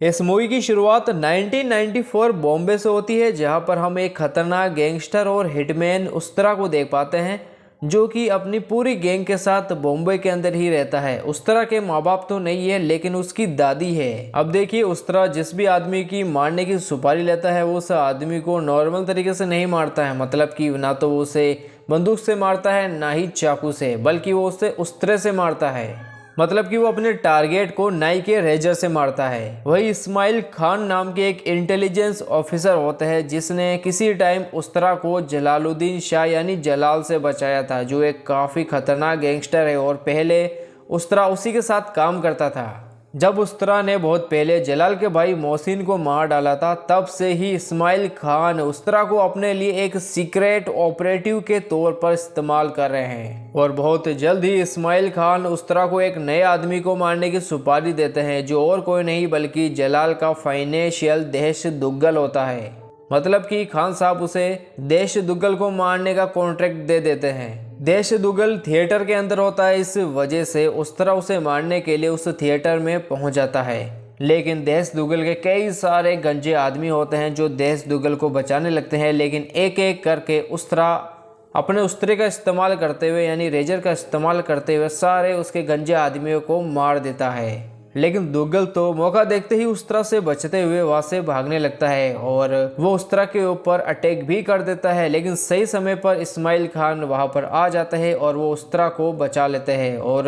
इस मूवी की शुरुआत 1994 बॉम्बे से होती है, जहां पर हम एक खतरनाक गैंगस्टर और हिटमैन उस्तरा को देख पाते हैं, जो कि अपनी पूरी गैंग के साथ बॉम्बे के अंदर ही रहता है। उस्तरा के माँ बाप तो नहीं है, लेकिन उसकी दादी है। अब देखिए, उस्तरा जिस भी आदमी की मारने की सुपारी लेता है, वो उस आदमी को नॉर्मल तरीके से नहीं मारता है। मतलब कि ना तो वो उसे बंदूक से मारता है, ना ही चाकू से, बल्कि वो उसे उस्तरे से मारता है। मतलब कि वो अपने टारगेट को नाई के रेजर से मारता है। वही इस्माइल खान नाम के एक इंटेलिजेंस ऑफिसर होते हैं, जिसने किसी टाइम उस्तरा को जलालुद्दीन शाह यानी जलाल से बचाया था, जो एक काफ़ी खतरनाक गैंगस्टर है। और पहले उस्तरा उसी के साथ काम करता था। जब उस्तरा ने बहुत पहले जलाल के भाई मोहसिन को मार डाला था, तब से ही इस्माइल खान उस्तरा को अपने लिए एक सीक्रेट ऑपरेटिव के तौर पर इस्तेमाल कर रहे हैं। और बहुत जल्द ही इस्माइल खान उस्तरा को एक नए आदमी को मारने की सुपारी देते हैं, जो और कोई नहीं बल्कि जलाल का फाइनेंशियल देशदुगल होता है। मतलब कि खान साहब उसे देशदुगल को मारने का कॉन्ट्रैक्ट दे देते हैं। देशदुगल थिएटर के अंदर होता है, इस वजह से उस्तरा उसे मारने के लिए उस थिएटर में पहुंच जाता है। लेकिन देशदुगल के कई सारे गंजे आदमी होते हैं जो देशदुगल को बचाने लगते हैं, लेकिन एक एक करके उस्तरा अपने उस्तरे का इस्तेमाल करते हुए यानी रेजर का इस्तेमाल करते हुए सारे उसके गंजे आदमियों को मार देता है। लेकिन दुग्गल तो मौका देखते ही उस्तरा से बचते हुए वहां से भागने लगता है और वो उस्तरा के ऊपर अटैक भी कर देता है। लेकिन सही समय पर इस्माइल खान वहां पर आ जाता है और वो उस्तरा को बचा लेते हैं। और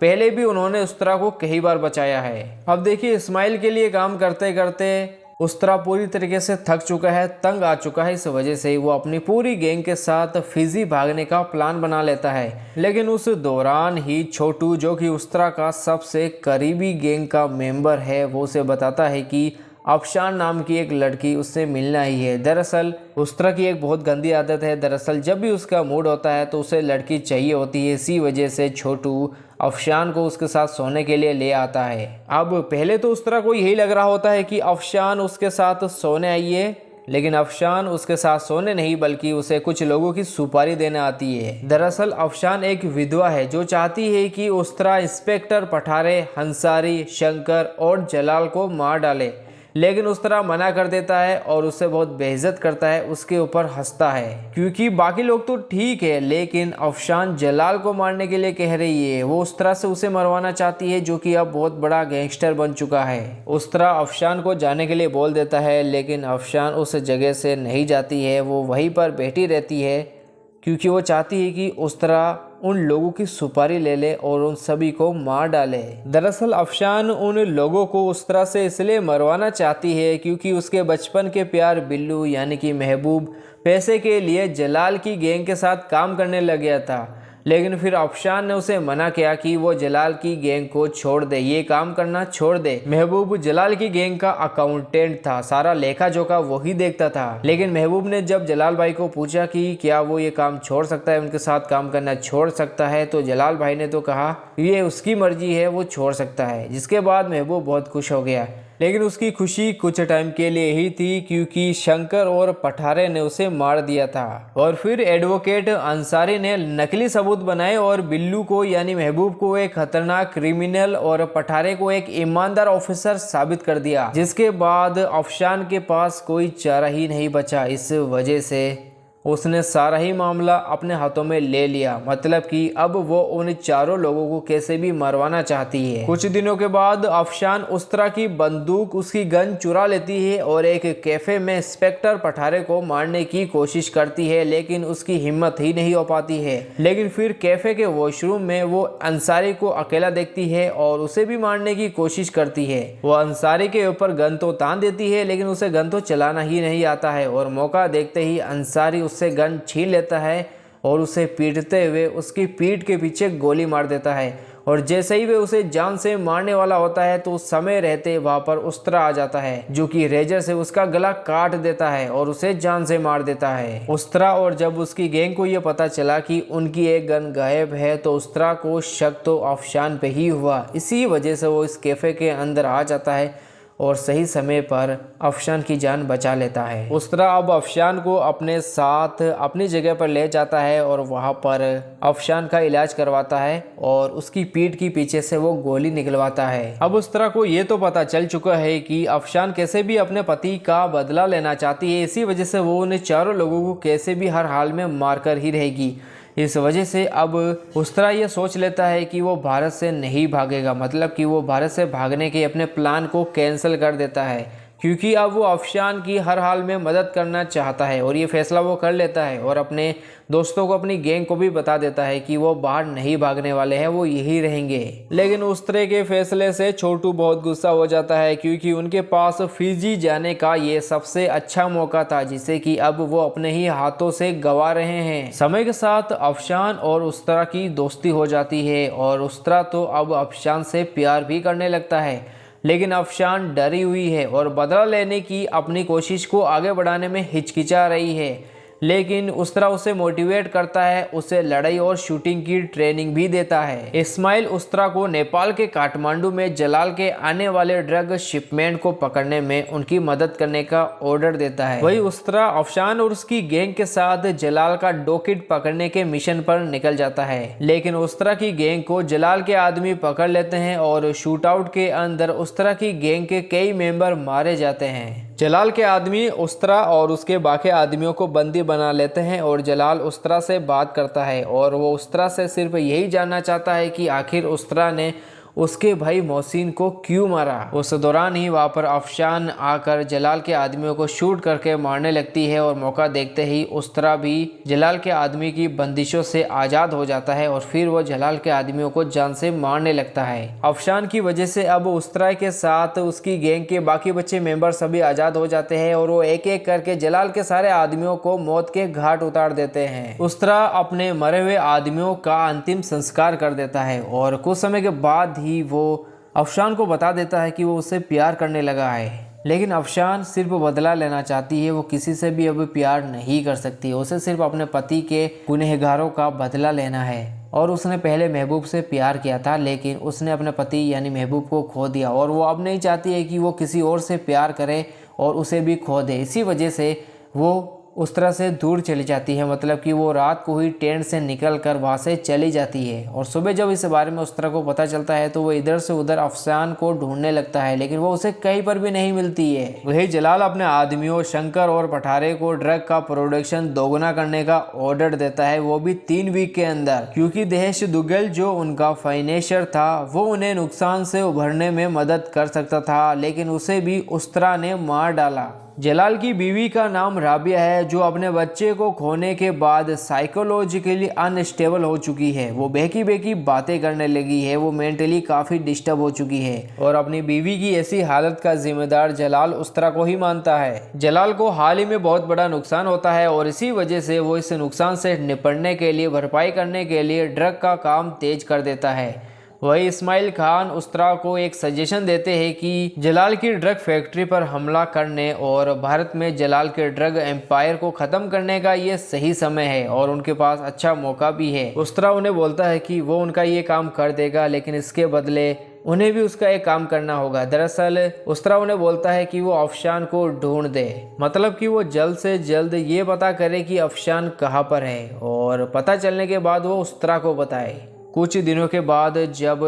पहले भी उन्होंने उस्तरा को कई बार बचाया है। अब देखिए, इस्माइल के लिए काम करते करते उस्तरा पूरी तरीके से थक चुका है, तंग आ चुका है। इस वजह से वो अपनी पूरी गैंग के साथ फिजी भागने का प्लान बना लेता है। लेकिन उस दौरान ही छोटू, जो कि उस्तरा का सबसे करीबी गैंग का मेंबर है, वो उसे बताता है कि अफशान नाम की एक लड़की उससे मिलना ही है। दरअसल उस्तरा की एक बहुत गंदी आदत है। दरअसल जब भी उसका मूड होता है तो उसे लड़की चाहिए होती है। इसी वजह से छोटू अफशान को उसके साथ सोने के लिए ले आता है। अब पहले तो उस्तरा को यही लग रहा होता है कि अफशान उसके साथ सोने आई है, लेकिन अफशान उसके साथ सोने नहीं बल्कि उसे कुछ लोगों की सुपारी देने आती है। दरअसल अफशान एक विधवा है जो चाहती है कि उस्तरा इंस्पेक्टर पठारे, हंसारी, शंकर और जलाल को मार डाले। लेकिन उस्तरा मना कर देता है और उससे बहुत बेइज्जत करता है, उसके ऊपर हंसता है। क्योंकि बाकी लोग तो ठीक है, लेकिन अफशान जलाल को मारने के लिए कह रही है। वो उस्तरा से उसे मरवाना चाहती है, जो कि अब बहुत बड़ा गैंगस्टर बन चुका है। उस्तरा अफशान को जाने के लिए बोल देता है, लेकिन अफशान उस जगह से नहीं जाती है। वो वहीं पर बैठी रहती है क्योंकि वो चाहती है कि उस्तरा उन लोगों की सुपारी ले ले और उन सभी को मार डाले। दरअसल अफशान उन लोगों को उस्तरा से इसलिए मरवाना चाहती है क्योंकि उसके बचपन के प्यार बिल्लू यानी कि महबूब पैसे के लिए जलाल की गैंग के साथ काम करने लग गया था। लेकिन फिर अफशान ने उसे मना किया कि वो जलाल की गैंग को छोड़ दे, ये काम करना छोड़ दे। महबूब जलाल की गैंग का अकाउंटेंट था, सारा लेखा जोखा वही देखता था। लेकिन महबूब ने जब जलाल भाई को पूछा कि क्या वो ये काम छोड़ सकता है, उनके साथ काम करना छोड़ सकता है, तो जलाल भाई ने तो कहा ये उसकी मर्जी है, वो छोड़ सकता है। जिसके बाद महबूब बहुत खुश हो गया। लेकिन उसकी खुशी कुछ टाइम के लिए ही थी, क्योंकि शंकर और पठारे ने उसे मार दिया था। और फिर एडवोकेट अंसारी ने नकली सबूत बनाए और बिल्लू को यानी महबूब को एक खतरनाक क्रिमिनल और पठारे को एक ईमानदार ऑफिसर साबित कर दिया। जिसके बाद अफशान के पास कोई चारा ही नहीं बचा। इस वजह से उसने सारा ही मामला अपने हाथों में ले लिया। मतलब कि अब वो उन चारों लोगों को कैसे भी मरवाना चाहती है। कुछ दिनों के बाद अफशान उस्तरा की बंदूक, उसकी गन चुरा लेती है और एक कैफे में इंस्पेक्टर पठारे को मारने की कोशिश करती है, लेकिन उसकी हिम्मत ही नहीं हो पाती है। लेकिन फिर कैफे के वॉशरूम में वो अंसारी को अकेला देखती है और उसे भी मारने की कोशिश करती है। वो अंसारी के ऊपर गन तो तान देती है, लेकिन उसे गन तो चलाना ही नहीं आता है। और मौका देखते ही अंसारी उससे गन छीन लेता है और उसे पीटते हुए उसकी पीठ के पीछे गोली मार देता है। और जैसे ही वे उसे जान से मारने वाला होता है तो समय रहते वहां पर उस्तरा आ जाता है, जो कि रेजर से उसका गला काट देता है और उसे जान से मार देता है। उस्तरा और जब उसकी गैंग को यह पता चला कि उनकी एक गन गायब है, तो उस्तरा को शक तो अफशान पे ही हुआ। इसी वजह से वो इस कैफे के अंदर आ जाता है और सही समय पर अफशान की जान बचा लेता है। उस्तरा अब अफशान को अपने साथ अपनी जगह पर ले जाता है और वहाँ पर अफशान का इलाज करवाता है और उसकी पीठ की पीछे से वो गोली निकलवाता है। अब उस्तरा को ये तो पता चल चुका है कि अफशान कैसे भी अपने पति का बदला लेना चाहती है, इसी वजह से वो उन चारों लोगों को कैसे भी हर हाल में मारकर ही रहेगी। इस वजह से अब उस्तरा ये सोच लेता है कि वो भारत से नहीं भागेगा, मतलब कि वो भारत से भागने के अपने प्लान को कैंसिल कर देता है, क्योंकि अब वो अफशान की हर हाल में मदद करना चाहता है और ये फैसला वो कर लेता है और अपने दोस्तों को, अपनी गैंग को भी बता देता है कि वो बाहर नहीं भागने वाले हैं, वो यही रहेंगे। लेकिन उस तरह के फैसले से छोटू बहुत गुस्सा हो जाता है, क्योंकि उनके पास फिजी जाने का ये सबसे अच्छा मौका था जिसे कि अब वो अपने ही हाथों से गंवा रहे हैं। समय के साथ अफशान और उस्तरा की दोस्ती हो जाती है और उस्तरा तो अब अफशान से प्यार भी करने लगता है, लेकिन अफशान डरी हुई है और बदला लेने की अपनी कोशिश को आगे बढ़ाने में हिचकिचा रही है। लेकिन उस्तरा उसे मोटिवेट करता है, उसे लड़ाई और शूटिंग की ट्रेनिंग भी देता है। इस्माइल उस्तरा को नेपाल के काठमांडू में जलाल के आने वाले ड्रग शिपमेंट को पकड़ने में उनकी मदद करने का ऑर्डर देता है। वही उस्तरा अफशान और उसकी गैंग के साथ जलाल का डॉकिट पकड़ने के मिशन पर निकल जाता है, लेकिन उस्तरा की गैंग को जलाल के आदमी पकड़ लेते हैं और शूट आउट के अंदर उस्तरा की गैंग के कई मेंबर मारे जाते हैं। जलाल के आदमी उस्तरा और उसके बाकी आदमियों को बंदी बना लेते हैं और जलाल उस्तरा से बात करता है और वो उस्तरा से सिर्फ यही जानना चाहता है कि आखिर उस्तरा ने उसके भाई मोहसिन को क्यों मारा। उस दौरान ही वहाँ पर अफशान आकर जलाल के आदमियों को शूट करके मारने लगती है और मौका देखते ही उस्तरा भी जलाल के आदमी की बंदिशों से आज़ाद हो जाता है और फिर वो जलाल के आदमियों को जान से मारने लगता है। अफशान की वजह से अब उस्तरा के साथ उसकी गैंग के बाकी बच्चे मेंबर सभी आज़ाद हो जाते हैं और वो एक एक करके जलाल के सारे आदमियों को मौत के घाट उतार देते हैं। उस्तरा अपने मरे हुए आदमियों का अंतिम संस्कार कर देता है और कुछ समय के बाद ही वो अफशान को बता देता है कि वो उससे प्यार करने लगा है, लेकिन अफशान सिर्फ बदला लेना चाहती है। वो किसी से भी अब प्यार नहीं कर सकती, उसे सिर्फ अपने पति के गुनहगारों का बदला लेना है। और उसने पहले महबूब से प्यार किया था, लेकिन उसने अपने पति यानी महबूब को खो दिया और वो अब नहीं चाहती है कि वो किसी और से प्यार करे और उसे भी खो दे। इसी वजह से वो उस तरह से दूर चली जाती है, मतलब कि वो रात को ही टेंट से निकल कर वहाँ से चली जाती है। और सुबह जब इस बारे में उस्तरा को पता चलता है तो वो इधर से उधर अफशान को ढूंढने लगता है, लेकिन वो उसे कहीं पर भी नहीं मिलती है। वही जलाल अपने आदमियों शंकर और पठारे को ड्रग का प्रोडक्शन दोगुना करने का ऑर्डर देता है, वो भी 3 वीक के अंदर, क्योंकि देश दुग्गल जो उनका फाइनेंशियर था वो उन्हें नुकसान से उभरने में मदद कर सकता था, लेकिन उसे भी उस्तरा ने मार डाला। जलाल की बीवी का नाम राबिया है, जो अपने बच्चे को खोने के बाद साइकोलॉजिकली अनस्टेबल हो चुकी है। वो बेकी बेकी बातें करने लगी है, वो मेंटली काफ़ी डिस्टर्ब हो चुकी है और अपनी बीवी की ऐसी हालत का जिम्मेदार जलाल उस्तरा को ही मानता है। जलाल को हाल ही में बहुत बड़ा नुकसान होता है और इसी वजह से वो इस नुकसान से निपटने के लिए, भरपाई करने के लिए ड्रग का काम तेज कर देता है। वही इस्माइल खान उस्तरा को एक सजेशन देते हैं कि जलाल की ड्रग फैक्ट्री पर हमला करने और भारत में जलाल के ड्रग एम्पायर को ख़त्म करने का ये सही समय है और उनके पास अच्छा मौका भी है। उस्तरा उन्हें बोलता है कि वो उनका ये काम कर देगा, लेकिन इसके बदले उन्हें भी उसका एक काम करना होगा। दरअसल उस्तरा उन्हें बोलता है कि वो अफशान को ढूंढ दे, मतलब कि वो जल्द से जल्द ये पता करे कि अफशान कहाँ पर है और पता चलने के बाद वो उस्तरा को बताए। कुछ दिनों के बाद जब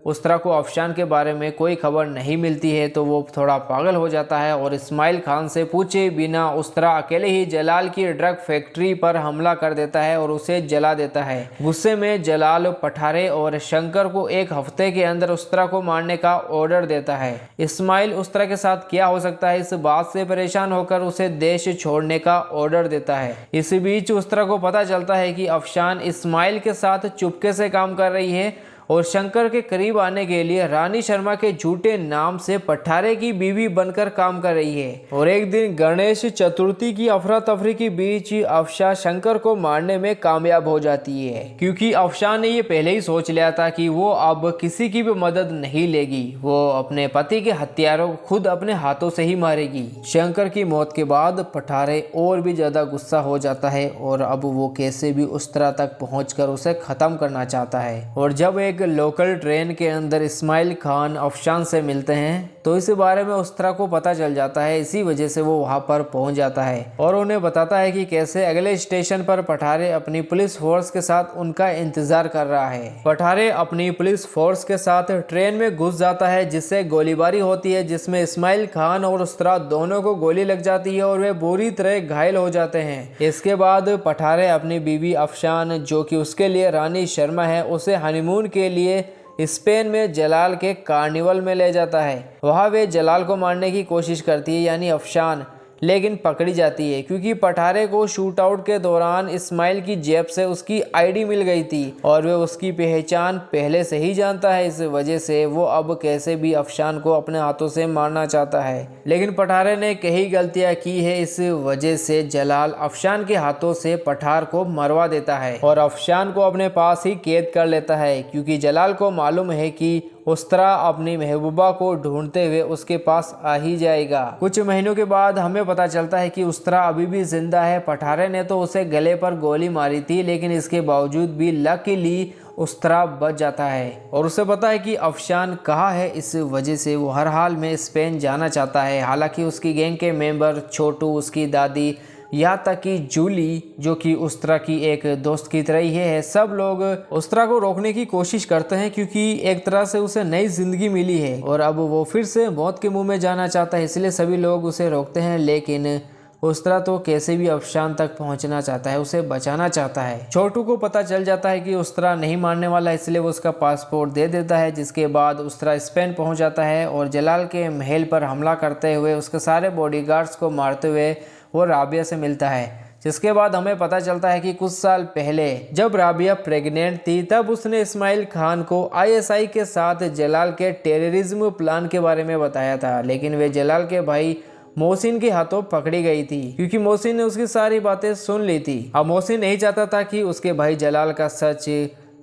उस्तरा को अफशान के बारे में कोई खबर नहीं मिलती है तो वो थोड़ा पागल हो जाता है और इस्माइल खान से पूछे बिना उस्तरा अकेले ही जलाल की ड्रग फैक्ट्री पर हमला कर देता है और उसे जला देता है। गुस्से में जलाल पठारे और शंकर को 1 हफ्ते के अंदर उस्तरा को मारने का ऑर्डर देता है। इस्माइल उस्तरा के साथ क्या हो सकता है इस बात से परेशान होकर उसे देश छोड़ने का ऑर्डर देता है। इस बीच उस्तरा को पता चलता है कि अफशान इस्माइल के साथ चुपके से काम कर रही है और शंकर के करीब आने के लिए रानी शर्मा के झूठे नाम से पठारे की बीवी बनकर काम कर रही है। और एक दिन गणेश चतुर्थी की अफरा तफरी के बीच अफशान शंकर को मारने में कामयाब हो जाती है, क्योंकि अफशान ने ये पहले ही सोच लिया था कि वो अब किसी की भी मदद नहीं लेगी, वो अपने पति के हत्यारों को खुद अपने हाथों से ही मारेगी। शंकर की मौत के बाद पठारे और भी ज्यादा गुस्सा हो जाता है और अब वो कैसे भी उस्तरा तक पहुंचकर उसे खत्म करना चाहता है। और जब एक लोकल ट्रेन के अंदर इस्माइल खान अफशान से मिलते हैं तो इस बारे में उस्तरा को पता चल जाता है। इसी वजह से वो वहाँ पर पहुँच जाता है और उन्हें बताता है कि कैसे अगले स्टेशन पर पठारे अपनी पुलिस फोर्स के साथ उनका इंतजार कर रहा है। पठारे अपनी पुलिस फोर्स के साथ ट्रेन में घुस जाता है, जिससे गोलीबारी होती है, जिसमें इस्माइल खान और उस्तरा दोनों को गोली लग जाती है और वे बुरी तरह घायल हो जाते हैं। इसके बाद पठारे अपनी बीवी अफशान, जो कि उसके लिए रानी शर्मा है, उसे हनीमून के लिए स्पेन में जलाल के कार्निवल में ले जाता है। वहाँ वे जलाल को मारने की कोशिश करती है यानी अफशान, लेकिन पकड़ी जाती है क्योंकि पठारे को शूट आउट के दौरान इस्माइल की जेब से उसकी आईडी मिल गई थी और वे उसकी पहचान पहले से ही जानता है। इस वजह से वो अब कैसे भी अफशान को अपने हाथों से मारना चाहता है, लेकिन पठारे ने कई गलतियां की है। इस वजह से जलाल अफशान के हाथों से पठार को मरवा देता है और अफशान को अपने पास ही कैद कर लेता है, क्योंकि जलाल को मालूम है कि उस्तरा अपनी महबूबा को ढूंढते हुए उसके पास आ ही जाएगा। कुछ महीनों के बाद हमें पता चलता है कि उस्तरा अभी भी जिंदा है। पठारे ने तो उसे गले पर गोली मारी थी, लेकिन इसके बावजूद भी लकीली उस्तरा बच जाता है और उसे पता है कि अफशान कहाँ है। इस वजह से वो हर हाल में स्पेन जाना चाहता है। हालांकि उसकी गैंग के मेंबर छोटू, उसकी दादी, यहाँ तक कि जूली, जो कि उस्तरा की एक दोस्त की तरह ही है, सब लोग उस्तरा को रोकने की कोशिश करते हैं, क्योंकि एक तरह से उसे नई जिंदगी मिली है और अब वो फिर से मौत के मुंह में जाना चाहता है, इसलिए सभी लोग उसे रोकते हैं। लेकिन उस्तरा तो कैसे भी अफशान तक पहुंचना चाहता है, उसे बचाना चाहता है। छोटू को पता चल जाता है कि उस्तरा नहीं मारने वाला, इसलिए वो उसका पासपोर्ट दे देता है, जिसके बाद उस्तरा स्पेन पहुंच जाता है और जलाल के महल पर हमला करते हुए उसके सारे बॉडीगार्ड्स को मारते हुए वो राबिया से मिलता है। जिसके बाद हमें पता चलता है कि कुछ साल पहले जब राबिया प्रेग्नेंट थी, तब उसने इस्माइल खान को आईएसआई के साथ जलाल के टेररिज्म प्लान के बारे में बताया था, लेकिन वे जलाल के भाई मोहसिन के हाथों पकड़ी गई थी, क्योंकि मोहसिन ने उसकी सारी बातें सुन ली थी। अब मोहसिन नहीं चाहता था कि उसके भाई जलाल का सच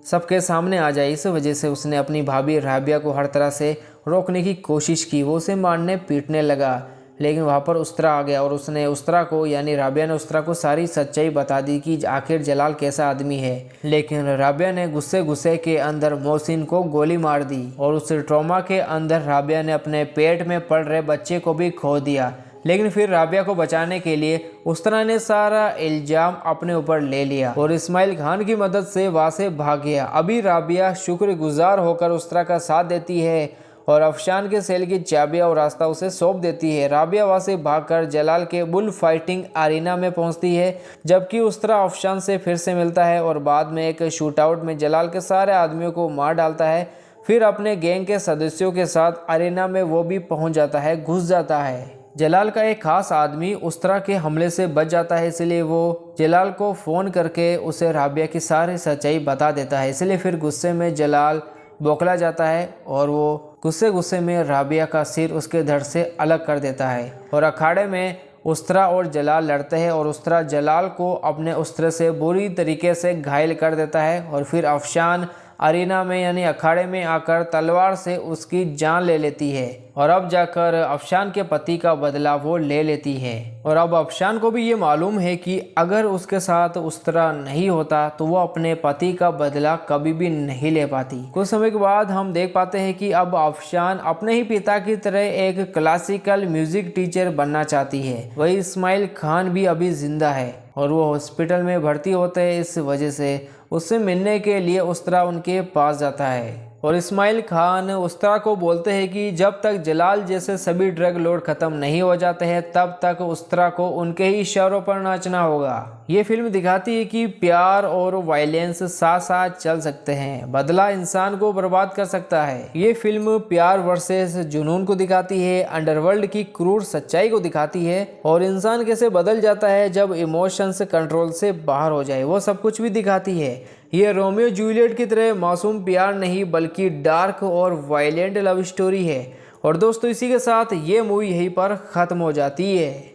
सबके सामने आ जाए। इस वजह से उसने अपनी भाभी राबिया को हर तरह से रोकने की कोशिश की। वो उसे मारने पीटने लगा, लेकिन वहाँ पर उस्तरा आ गया और उसने उस्तरा को यानी राबिया ने उस्तरा को सारी सच्चाई बता दी कि आखिर जलाल कैसा आदमी है। लेकिन राबिया ने गुस्से के अंदर मोहसिन को गोली मार दी और उस ट्रॉमा के अंदर राबिया ने अपने पेट में पल रहे बच्चे को भी खो दिया। लेकिन फिर राबिया को बचाने के लिए उस्तरा ने सारा इल्जाम अपने ऊपर ले लिया और इस्माइल खान की मदद से वहाँ से भाग गया। अभी राबिया शुक्रगुजार होकर उस्तरा का साथ देती है और अफशान के सेल की चाबियां और रास्ता उसे सौंप देती है। राबिया वहाँ से भागकर जलाल के बुल फाइटिंग अरीना में पहुंचती है, जबकि उस्तरा अफशान से फिर से मिलता है और बाद में एक शूट आउट में जलाल के सारे आदमियों को मार डालता है। फिर अपने गैंग के सदस्यों के साथ अरीना में वो भी पहुंच जाता है, घुस जाता है। जलाल का एक खास आदमी उस्तरा के हमले से बच जाता है, इसलिए वो जलाल को फ़ोन करके उसे राबिया की सारी सच्चाई बता देता है। इसलिए फिर गुस्से में जलाल बौखला जाता है और वो गुस्से में राबिया का सिर उसके धड़ से अलग कर देता है और अखाड़े में उस्तरा और जलाल लड़ते हैं और उस्तरा जलाल को अपने अस्त्र से बुरी तरीके से घायल कर देता है और फिर अफशान अरीना में यानी अखाड़े में आकर तलवार से उसकी जान ले लेती है और अब जाकर अफशान के पति का बदला वो ले लेती है। और अब अफशान को भी ये मालूम है कि अगर उसके साथ उस्तरा नहीं होता तो वो अपने पति का बदला कभी भी नहीं ले पाती। कुछ समय के बाद हम देख पाते हैं कि अब अफशान अपने ही पिता की तरह एक क्लासिकल म्यूजिक टीचर बनना चाहती है। वही इस्माइल खान भी अभी जिंदा है और वो हॉस्पिटल में भर्ती होते हैं। इस वजह से उससे मिलने के लिए उस्तरा उनके पास जाता है और इस्माइल खान उस्तरा को बोलते हैं कि जब तक जलाल जैसे सभी ड्रग लॉर्ड खत्म नहीं हो जाते हैं तब तक उस्तरा को उनके ही इशारों पर नाचना होगा। ये फिल्म दिखाती है कि प्यार और वायलेंस साथ साथ चल सकते हैं, बदला इंसान को बर्बाद कर सकता है। ये फिल्म प्यार वर्सेस जुनून को दिखाती है, अंडरवर्ल्ड की क्रूर सच्चाई को दिखाती है और इंसान कैसे बदल जाता है जब इमोशंस कंट्रोल से बाहर हो जाए, वो सब कुछ भी दिखाती है। ये रोमियो जूलियट की तरह मासूम प्यार नहीं बल्कि डार्क और वायलेंट लव स्टोरी है। और दोस्तों इसी के साथ ये मूवी यहीं पर ख़त्म हो जाती है।